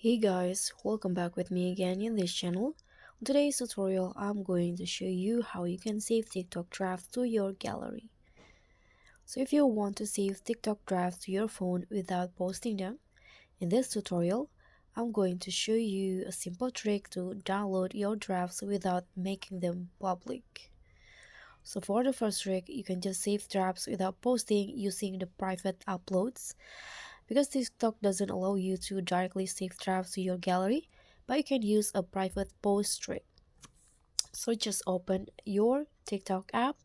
Hey guys, welcome back with me again in this channel. On today's tutorial, I'm going to show you how you can save TikTok drafts to your gallery. So if you want to save TikTok drafts to your phone without posting them, in this tutorial, I'm going to show you a simple trick to download your drafts without making them public. So for the first trick, you can just save drafts without posting using the private uploads. Because TikTok doesn't allow you to directly save drafts to your gallery, but you can use a private post trick. So just open your TikTok app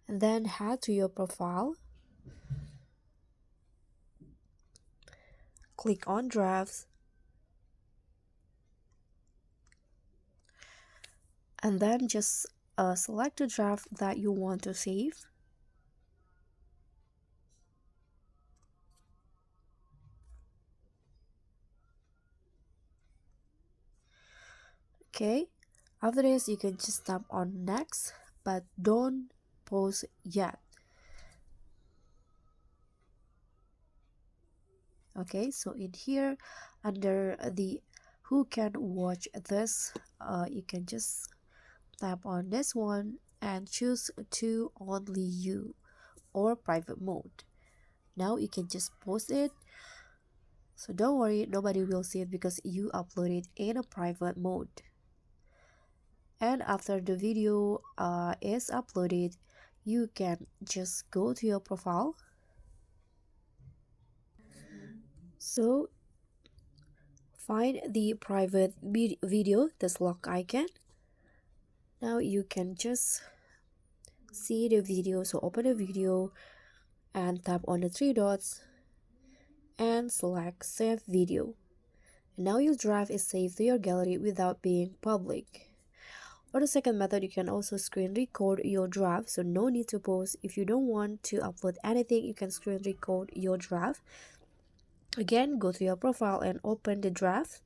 and then head to your profile, click on drafts, and then just select the draft that you want to save. Okay, after this, you can just tap on next, but don't post yet. Okay, so in here under the who can watch this, you can just tap on this one and choose to only you or private mode. Now you can just post it, so don't worry, nobody will see it because you upload it in a private mode. And after the video is uploaded, you can just go to your profile. So find the private video, this lock icon. Now you can just see the video, so open the video and tap on the three dots and select save video. And now your draft is saved to your gallery without being public. Or the second method, you can also screen record your draft, so no need to post. If you don't want to upload anything, you can screen record your draft. Again, go to your profile and open the draft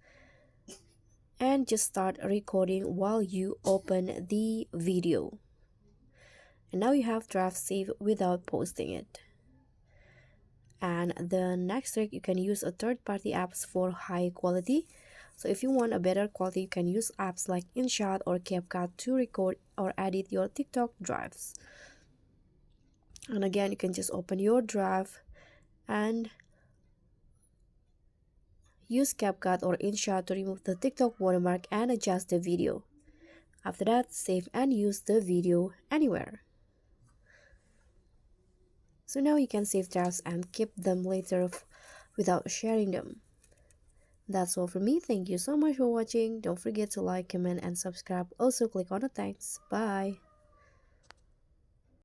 and just start recording while you open the video. And now you have draft saved without posting it. And the next trick, you can use a third-party apps for high quality. So if you want a better quality, you can use apps like InShot or CapCut to record or edit your TikTok drafts. And again, you can just open your draft and use CapCut or InShot to remove the TikTok watermark and adjust the video. After that, save and use the video anywhere. So now you can save drafts and keep them later without sharing them. That's all from me. Thank you so much for watching. Don't forget to like, comment, and subscribe. Also, click on the thanks. Bye.